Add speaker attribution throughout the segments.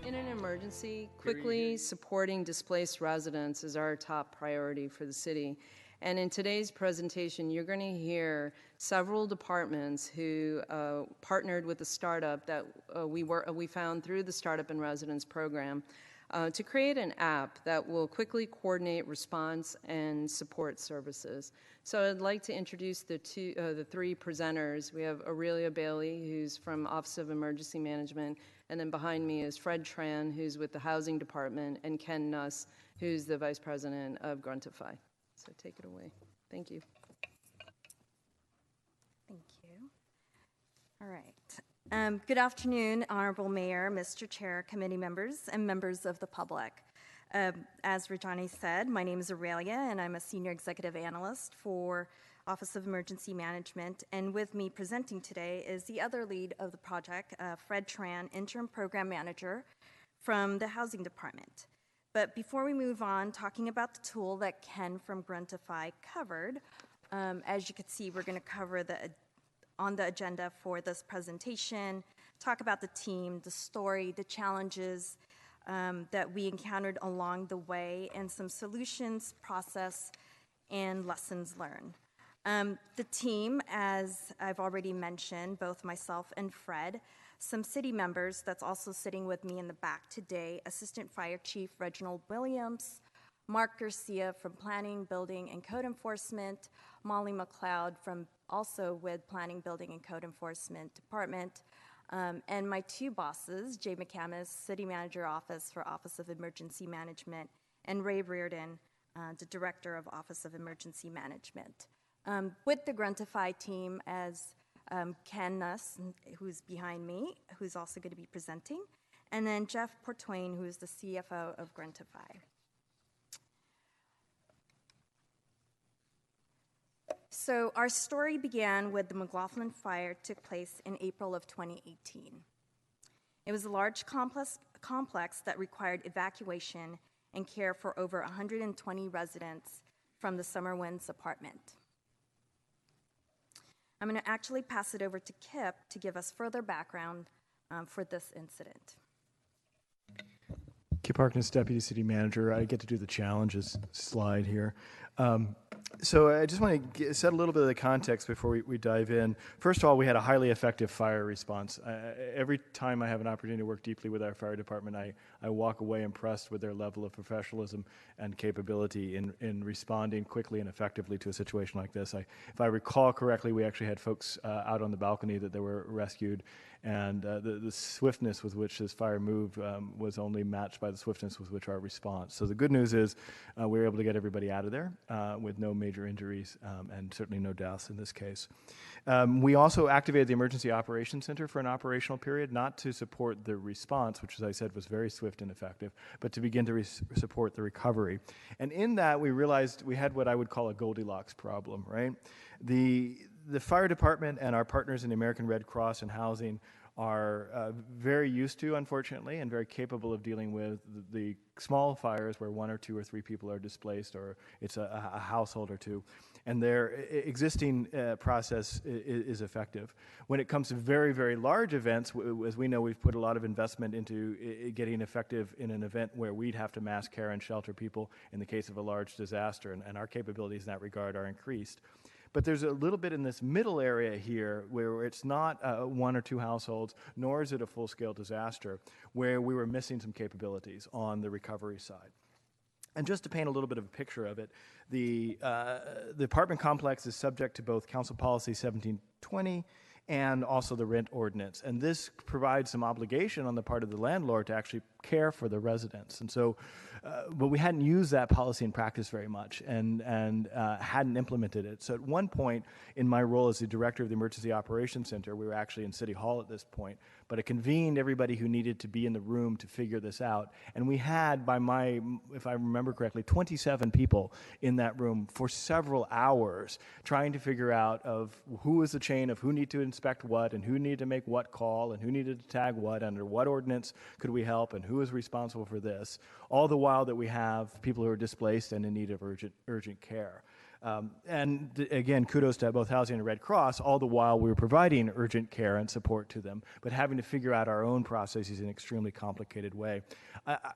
Speaker 1: In an emergency, quickly supporting displaced residents is our top priority for the city. And in today's presentation, you're going to hear several departments who partnered with a startup that we found through the Startup in Residence program to create an app that will quickly coordinate response and support services. So I'd like to introduce the three presenters. We have Aurelia Bailey, who's from Office of Emergency Management, and then behind me is Fred Tran, who's with the Housing Department, and Ken Nuss, who's the Vice President of Gruntify. So take it away. Thank you.
Speaker 2: Thank you. All right. Good afternoon, Honorable Mayor, Mr. Chair, committee members, and members of the public. As Rajani said, my name is Aurelia, and I'm a Senior Executive Analyst for Office of Emergency Management. And with me presenting today is the other lead of the project, Fred Tran, Interim Program Manager from the Housing Department. But before we move on, talking about the tool that Ken from Gruntify covered, as you can see, we're going to cover on the agenda for this presentation, talk about the team, the story, the challenges that we encountered along the way, and some solutions, process, and lessons learned. The team, as I've already mentioned, both myself and Fred, some city members that's also sitting with me in the back today, Assistant Fire Chief Reginald Williams, Mark Garcia from Planning, Building, and Code Enforcement, Molly McLeod from also with Planning, Building, and Code Enforcement Department, and my two bosses, Jay McCamus, City Manager Office for Office of Emergency Management, and Ray Reardon, the Director of Office of Emergency Management. With the Gruntify team as Ken Nuss, who's behind me, who's also going to be presenting, and then Jeff Portwain, who is the CFO of Gruntify. So our story began with the McLaughlin fire took place in April of 2018. It was a large complex that required evacuation and care for over 120 residents from the Summer Winds apartment. I'm going to actually pass it over to Kip to give us further background for this incident.
Speaker 3: Kip Harkness, Deputy City Manager. I get to do the challenges slide here. So I just want to set a little bit of the context before we dive in. First of all, we had a highly effective fire response. Every time I have an opportunity to work deeply with our fire department, I walk away impressed with their level of professionalism and capability in responding quickly and effectively to a situation like this. If I recall correctly, we actually had folks out on the balcony that they were rescued, and the swiftness with which this fire moved was only matched by the swiftness with which our response. So the good news is we were able to get everybody out of there with no major injuries and certainly no deaths in this case. We also activated the Emergency Operations Center for an operational period, not to support the response, which, as I said, was very swift and effective, but to begin to support the recovery. And in that, we realized we had what I would call a Goldilocks problem, right? The fire department and our partners in the American Red Cross and Housing are very used to, unfortunately, and very capable of dealing with the small fires where 1 or 2 or 3 people are displaced, or it's a household or two, and their existing process is effective. When it comes to very, very large events, as we know, we've put a lot of investment into getting effective in an event where we'd have to mass care and shelter people in the case of a large disaster, and our capabilities in that regard are increased. But there's a little bit in this middle area here where it's not 1 or 2 households, nor is it a full-scale disaster, where we were missing some capabilities on the recovery side. And just to paint a little bit of a picture of it, the apartment complex is subject to both Council Policy 1720 and also the rent ordinance. And this provides some obligation on the part of the landlord to actually care for the residents. And so, but we hadn't used that policy in practice very much and hadn't implemented it. So at one point in my role as the director of the Emergency Operations Center, we were actually in City Hall at this point, but I convened everybody who needed to be in the room to figure this out. And we had, if I remember correctly, 27 people in that room for several hours trying to figure out of who was the chain of who needed to inspect what and who needed to make what call and who needed to tag what, under what ordinance could we help, and who who is responsible for this, all the while that we have people who are displaced and in need of urgent care. Again, kudos to both Housing and Red Cross, all the while we were providing urgent care and support to them, but having to figure out our own processes in an extremely complicated way.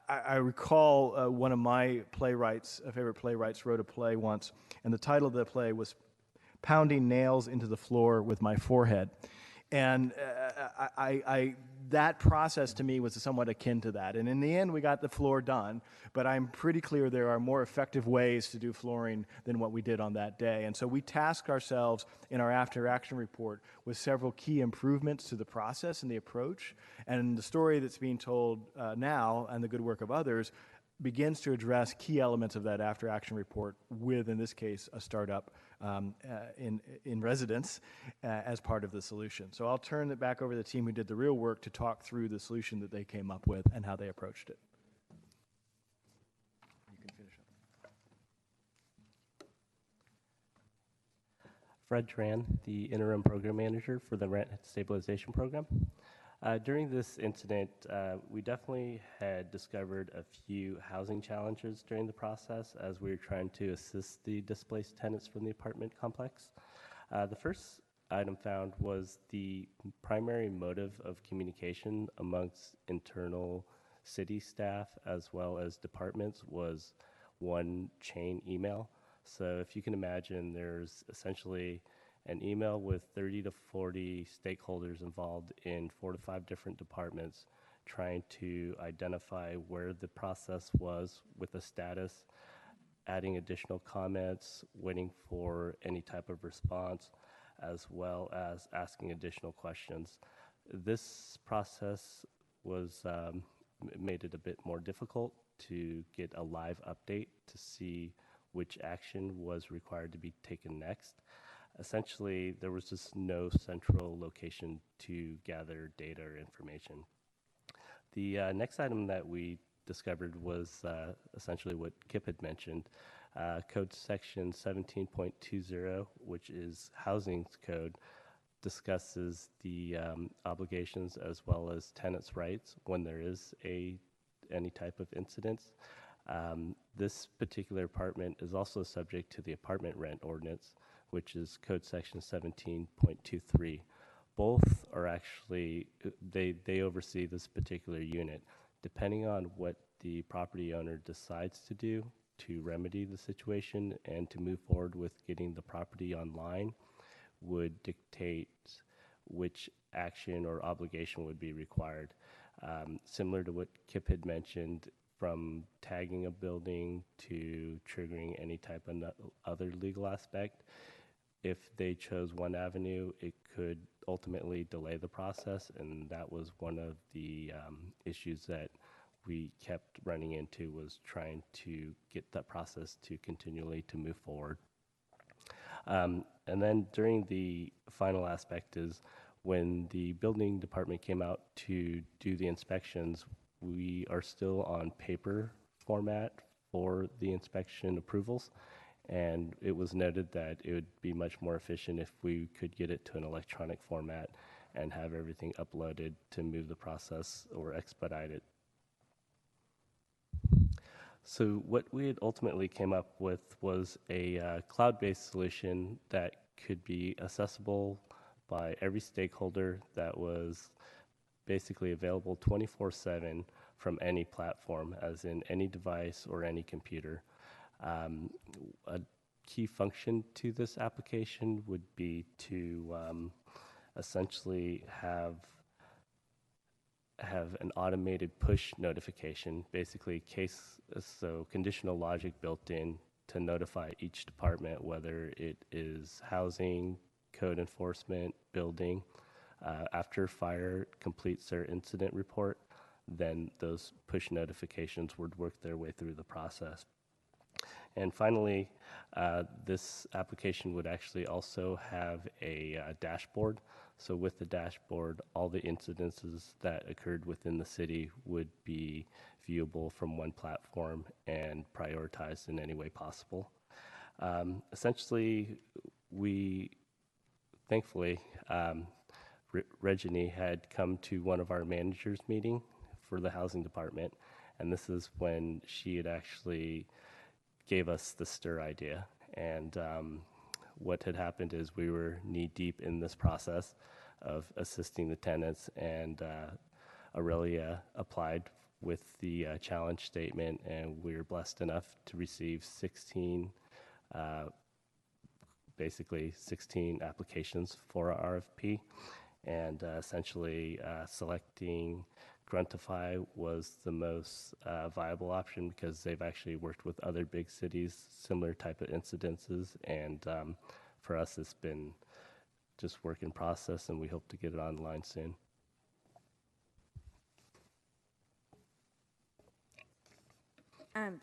Speaker 3: I recall one of my playwrights, favorite playwrights, wrote a play once, and the title of the play was Pounding Nails into the Floor with My Forehead. And that process to me was somewhat akin to that. And in the end, we got the floor done, but I'm pretty clear there are more effective ways to do flooring than what we did on that day. And so we tasked ourselves in our after action report with several key improvements to the process and the approach. And the story that's being told now, and the good work of others, begins to address key elements of that after action report with, in this case, a startup in residence as part of the solution. So I'll turn it back over to the team who did the real work to talk through the solution that they came up with and how they approached it. You can finish up.
Speaker 4: Fred Tran, the interim program manager for the Rent Stabilization Program. During this incident, we definitely had discovered a few housing challenges during the process as we were trying to assist the displaced tenants from the apartment complex. The first item found was the primary motive of communication amongst internal city staff as well as departments was one chain email. So if you can imagine, there's essentially an email with 30 to 40 stakeholders involved in 4 to 5 different departments trying to identify where the process was with the status, adding additional comments, waiting for any type of response, as well as asking additional questions. This process was made it a bit more difficult to get a live update to see which action was required to be taken next. Essentially, there was just no central location to gather data or information. The next item that we discovered was essentially what Kip had mentioned. Code section 17.20, which is housing's code, discusses the obligations as well as tenants' rights when there is any type of incidents. This particular apartment is also subject to the apartment rent ordinance, which is code section 17.23. Both are actually, they oversee this particular unit. Depending on what the property owner decides to do to remedy the situation and to move forward with getting the property online would dictate which action or obligation would be required. Similar to what Kip had mentioned, from tagging a building to triggering any type of other legal aspect, if they chose one avenue, it could ultimately delay the process, and that was one of the issues that we kept running into, was trying to get that process to continually to move forward. And then during the final aspect is when the building department came out to do the inspections, we are still on paper format for the inspection approvals. And it was noted that it would be much more efficient if we could get it to an electronic format and have everything uploaded to move the process or expedite it. So what we had ultimately came up with was a cloud-based solution that could be accessible by every stakeholder, that was basically available 24/7 from any platform, as in any device or any computer. A key function to this application would be to essentially have an automated push notification, basically conditional logic built in to notify each department, whether it is housing, code enforcement, building. After fire completes their incident report, then those push notifications would work their way through the process. And finally, this application would actually also have a dashboard. So with the dashboard, all the incidences that occurred within the city would be viewable from one platform and prioritized in any way possible. Essentially, thankfully, Regina had come to one of our managers' meeting for the housing department. And this is when she had actually gave us the STIR idea. And what had happened is we were knee-deep in this process of assisting the tenants, and Aurelia applied with the challenge statement, and we were blessed enough to receive 16 applications for our RFP, and essentially selecting Gruntify was the most viable option because they've actually worked with other big cities, similar type of incidences, and for us it's been just work in process, and we hope to get it online soon.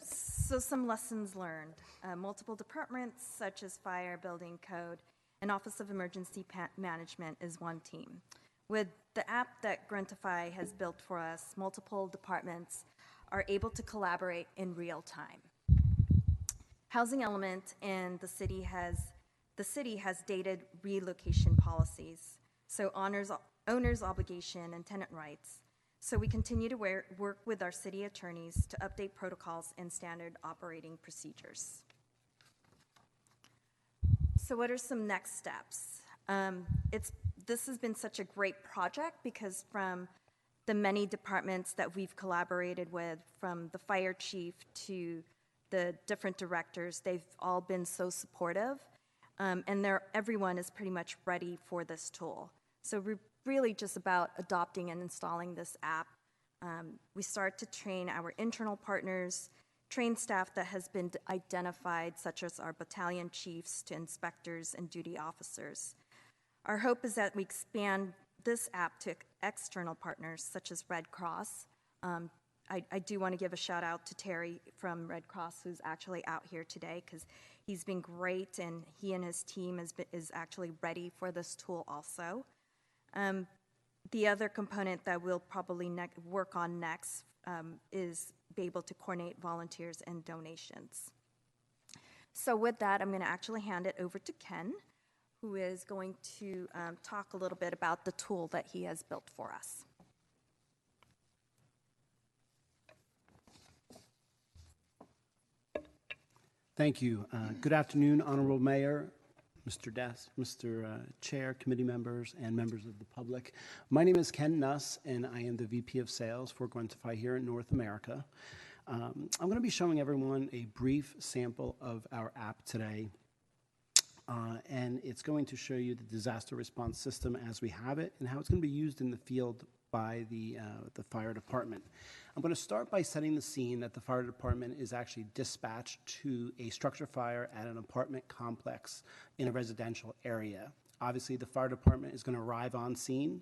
Speaker 2: So some lessons learned. Multiple departments such as fire, building code, and Office of Emergency Management is one team. With the app that Gruntify has built for us, multiple departments are able to collaborate in real time. Housing Element and the city has dated relocation policies, so owners' obligation and tenant rights. So we continue to work with our city attorneys to update protocols and standard operating procedures. So what are some next steps? This has been such a great project because from the many departments that we've collaborated with, from the fire chief to the different directors, they've all been so supportive, and everyone is pretty much ready for this tool. So we're really just about adopting and installing this app. We start to train our internal partners, train staff that has been identified, such as our battalion chiefs to inspectors and duty officers. Our hope is that we expand this app to external partners, such as Red Cross. I do want to give a shout out to Terry from Red Cross, who's actually out here today, because he's been great, and he and his team is actually ready for this tool also. The other component that we'll probably work on next is be able to coordinate volunteers and donations. So with that, I'm going to actually hand it over to Ken, who is going to talk a little bit about the tool that he has built for us.
Speaker 5: Thank you. Good afternoon, Honorable Mayor, Mr. Chair, committee members, and members of the public. My name is Ken Nuss, and I am the VP of Sales for Gruntify here in North America. I'm going to be showing everyone a brief sample of our app today, and it's going to show you the disaster response system as we have it and how it's going to be used in the field by the fire department. I'm going to start by setting the scene that the fire department is actually dispatched to a structure fire at an apartment complex in a residential area. Obviously, the fire department is going to arrive on scene.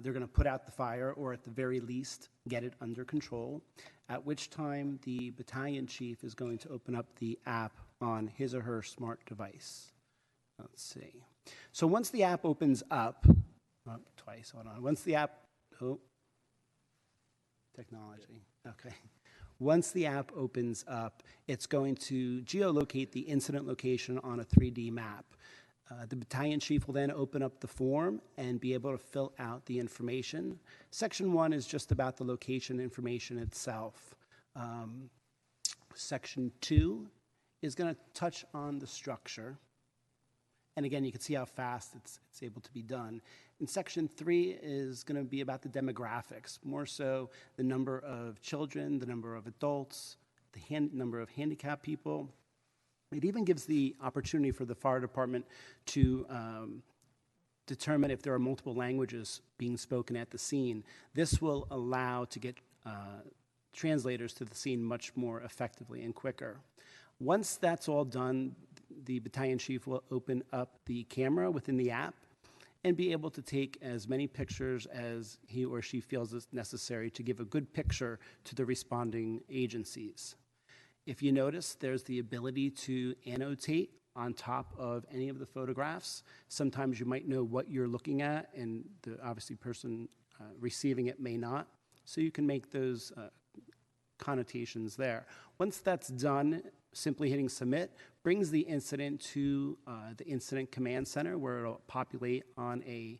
Speaker 5: They're going to put out the fire, or at the very least, get it under control, at which time the battalion chief is going to open up the app on his or her smart device. Let's see. So once the app opens up, twice, hold on. Once the app, technology, okay. Once the app opens up, it's going to geolocate the incident location on a 3D map. The battalion chief will then open up the form and be able to fill out the information. Section 1 is just about the location information itself. Section 2 is going to touch on the structure. And again, you can see how fast it's able to be done. And Section 3 is going to be about the demographics, more so the number of children, the number of adults, the number of handicapped people. It even gives the opportunity for the fire department to determine if there are multiple languages being spoken at the scene. This will allow to get translators to the scene much more effectively and quicker. Once that's all done, the battalion chief will open up the camera within the app and be able to take as many pictures as he or she feels is necessary to give a good picture to the responding agencies. If you notice, there's the ability to annotate on top of any of the photographs. Sometimes you might know what you're looking at, and the obviously person receiving it may not. So you can make those connotations there. Once that's done, simply hitting submit brings the incident to the incident command center, where it'll populate on a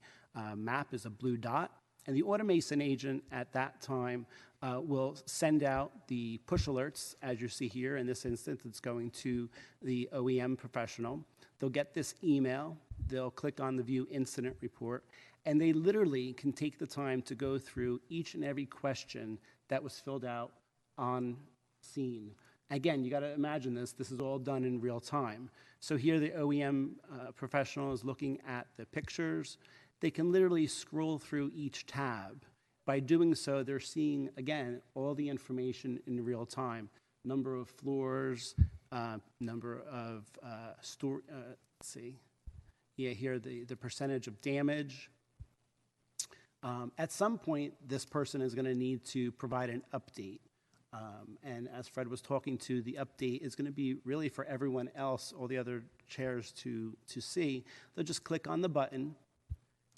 Speaker 5: map as a blue dot, And the automation agent at that time will send out the push alerts, as you see here. In this instance, it's going to the OEM professional. They'll get this email. They'll click on the View Incident Report, and they literally can take the time to go through each and every question that was filled out on scene. Again, you got to imagine this. This is all done in real time. So here the OEM professional is looking at the pictures. They can literally scroll through each tab. By doing so, they're seeing, again, all the information in real time. Number of floors, number of let's see. Yeah, here the percentage of damage. At some point, this person is going to need to provide an update. And as Fred was talking to, the update is going to be really for everyone else, all the other chairs to see. They'll just click on the button,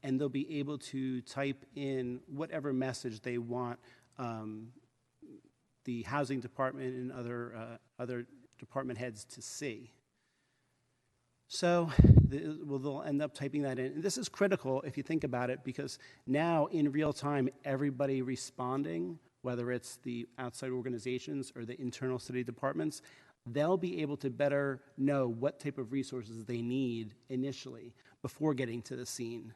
Speaker 5: and they'll be able to type in whatever message they want the housing department and other department heads to see. So they'll end up typing that in. And this is critical if you think about it, because now in real time, everybody responding, whether it's the outside organizations or the internal city departments, they'll be able to better know what type of resources they need initially before getting to the scene.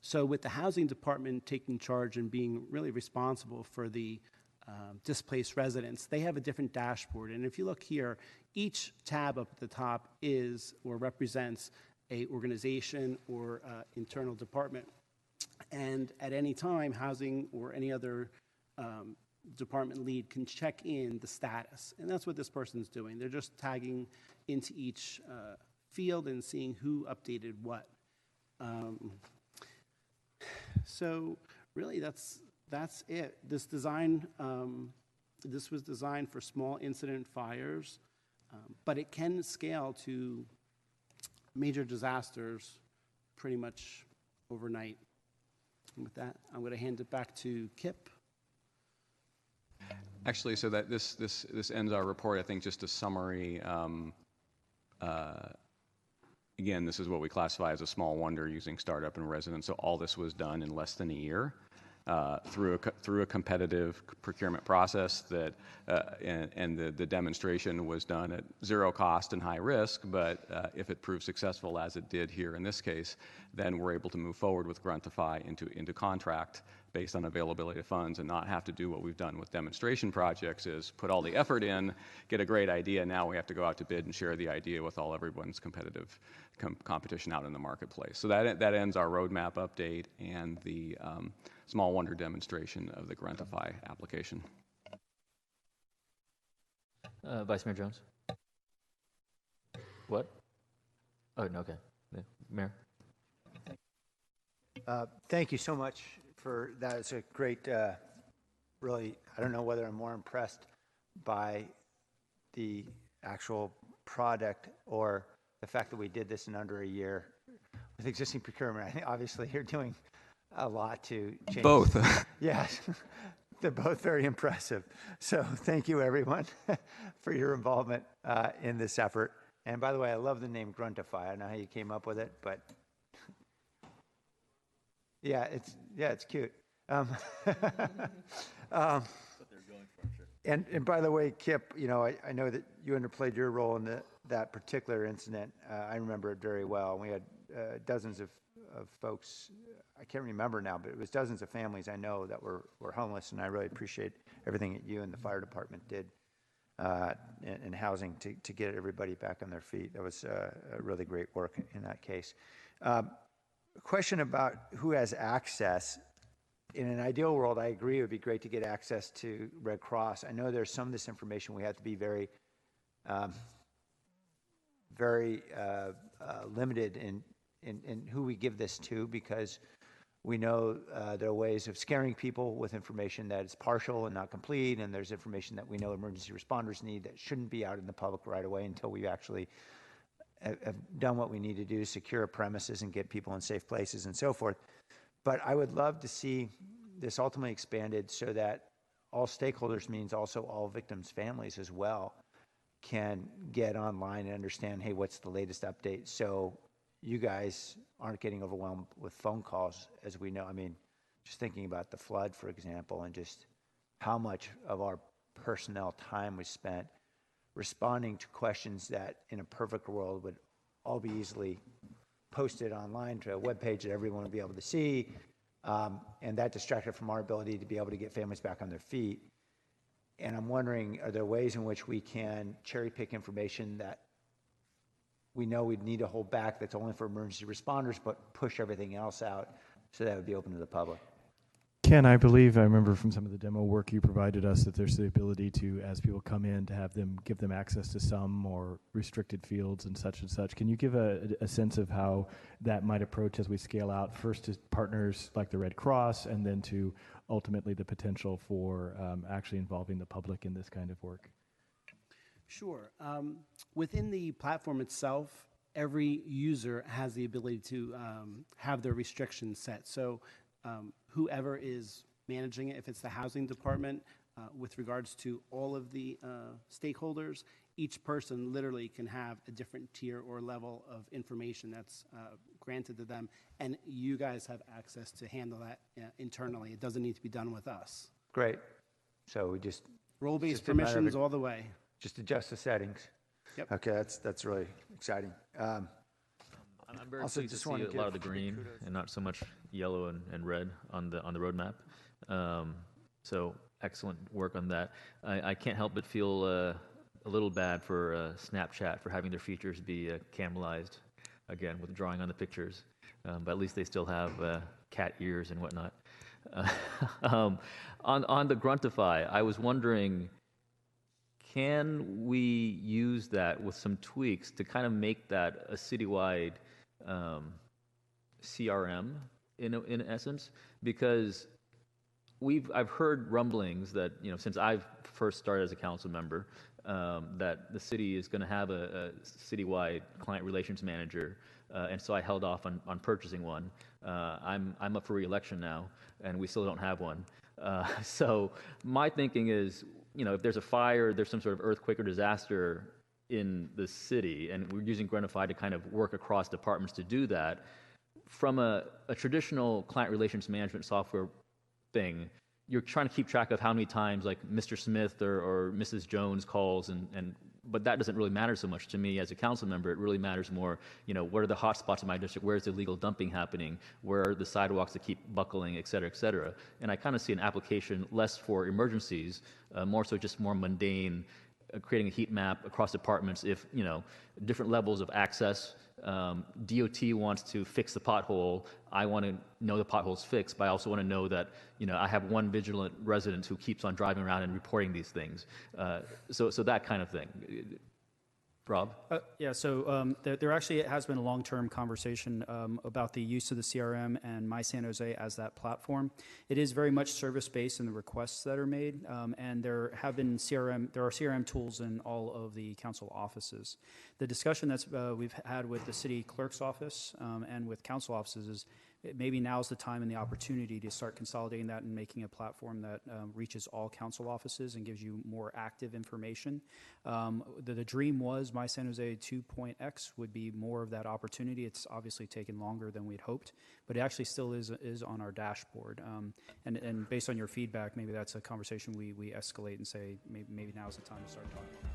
Speaker 5: So with the housing department taking charge and being really responsible for the displaced residents, they have a different dashboard. And if you look here, each tab up at the top is or represents a organization or internal department. And at any time, housing or any other department lead can check in the status. And that's what this person's doing. They're just tagging into each field and seeing who updated what. So really, that's it. This design, this was designed for small incident fires, but it can scale to major disasters pretty much overnight. And with that, I'm going to hand it back to Kip.
Speaker 6: Actually, so that this ends our report. I think just a summary. Again, this is what we classify as a small wonder using startup and residents. So all this was done in less than a year through a competitive procurement process that, and the demonstration was done at zero cost and high risk. But if it proved successful, as it did here in this case, then we're able to move forward with Gruntify into contract based on availability of funds and not have to do what we've done with demonstration projects, is put all the effort in, get a great idea. Now we have to go out to bid and share the idea with everyone's competitive competition out in the marketplace. So that ends our roadmap update and the small wonder demonstration of the Gruntify application.
Speaker 7: Vice Mayor Jones. What? Oh, no, okay. Yeah. Mayor.
Speaker 8: Thank you so much for that. It's a great, really, I don't know whether I'm more impressed by the actual product or the fact that we did this in under a year with existing procurement. I think obviously you're doing a lot to change.
Speaker 6: Both.
Speaker 8: Yes, they're both very impressive. So thank you everyone for your involvement in this effort. And by the way, I love the name Gruntify. I don't know how you came up with it, but yeah, it's cute. And by the way, Kip, you know, I know that you underplayed your role in that particular incident. I remember it very well. And we had dozens of folks. I can't remember now, but it was dozens of families I know that were homeless, and I really appreciate everything that you and the fire department did in housing to get everybody back on their feet. That was really great work in that case. A question about who has access. In an ideal world, I agree it would be great to get access to Red Cross. I know there's some of this information we have to be very limited in who we give this to, because we know there are ways of scaring people with information that is partial and not complete, and there's information that we know emergency responders need that shouldn't be out in the public right away until we actually have done what we need to do, secure premises and get people in safe places and so forth. But I would love to see this ultimately expanded so that all stakeholders, means also all victims' families as well, can get online and understand, hey, what's the latest update? So you guys aren't getting overwhelmed with phone calls, as we know. I mean, just thinking about the flood, for example, and just how much of our personnel time was spent responding to questions that in a perfect world would all be easily posted online to a webpage that everyone would be able to see. And that distracted from our ability to be able to get families back on their feet. And I'm wondering, are there ways in which we can cherry pick information that we know we'd need to hold back that's only for emergency responders, but push everything else out so that would be open to the public?
Speaker 3: Ken, I believe I remember from some of the demo work you provided us that there's the ability to, as people come in, to have them give them access to some more restricted fields and such and such. Can you give a sense of how that might approach as we scale out, first to partners like the Red Cross, and then to ultimately the potential for actually involving the public in this kind of work?
Speaker 5: Sure. Within the platform itself, every user has the ability to have their restrictions set. So whoever is managing it, if it's the housing department, with regards to all of the stakeholders, each person literally can have a different tier or level of information that's granted to them, and you guys have access to handle that internally. It doesn't need to be done with us.
Speaker 8: Great. So we just
Speaker 5: Role-based
Speaker 8: just a matter of
Speaker 5: permissions all the way.
Speaker 8: just adjust the settings.
Speaker 5: Yep.
Speaker 8: Okay, that's really exciting.
Speaker 7: I'm very
Speaker 8: Also,
Speaker 7: pleased to
Speaker 8: just
Speaker 7: see
Speaker 8: wanna
Speaker 7: a lot of the
Speaker 8: give
Speaker 7: green
Speaker 8: kudos.
Speaker 7: and not so much yellow and red on the roadmap. So excellent work on that. I can't help but feel a little bad for Snapchat for having their features be caramelized again with drawing on the pictures, but at least they still have cat ears and whatnot. On the Gruntify, I was wondering, can we use that with some tweaks to kind of make that a citywide CRM in essence? Because I've heard rumblings that, since I've first started as a council member, that the city is going to have a citywide client relations manager, and so I held off on purchasing one. I'm up for re-election now, and we still don't have one. So my thinking is, if there's a fire, there's some sort of earthquake or disaster in the city, and we're using Gruntify to kind of work across departments to do that, from a traditional client relations management software thing, you're trying to keep track of how many times like Mr. Smith or Mrs. Jones calls, but that doesn't really matter so much to me as a council member. It really matters more, what are the hot spots in my district? Where's the illegal dumping happening? Where are the sidewalks that keep buckling, et cetera, et cetera? And I kind of see an application less for emergencies, more so just more mundane, creating a heat map across departments if, different levels of access. DOT wants to fix the pothole. I want to know the pothole's fixed, but I also want to know that, I have one vigilant resident who keeps on driving around and reporting these things. So that kind of thing. Rob?
Speaker 9: So there actually has been a long-term conversation about the use of the CRM and My San Jose as that platform. It is very much service-based in the requests that are made, and there are CRM tools in all of the council offices. The discussion that's we've had with the city clerk's office and with council offices is maybe now's the time and the opportunity to start consolidating that and making a platform that reaches all council offices and gives you more active information. The dream was My San Jose 2.x would be more of that opportunity. It's obviously taken longer than we'd hoped, but it actually still is on our dashboard. And based on your feedback, maybe that's a conversation we escalate and say maybe now's the time to start talking.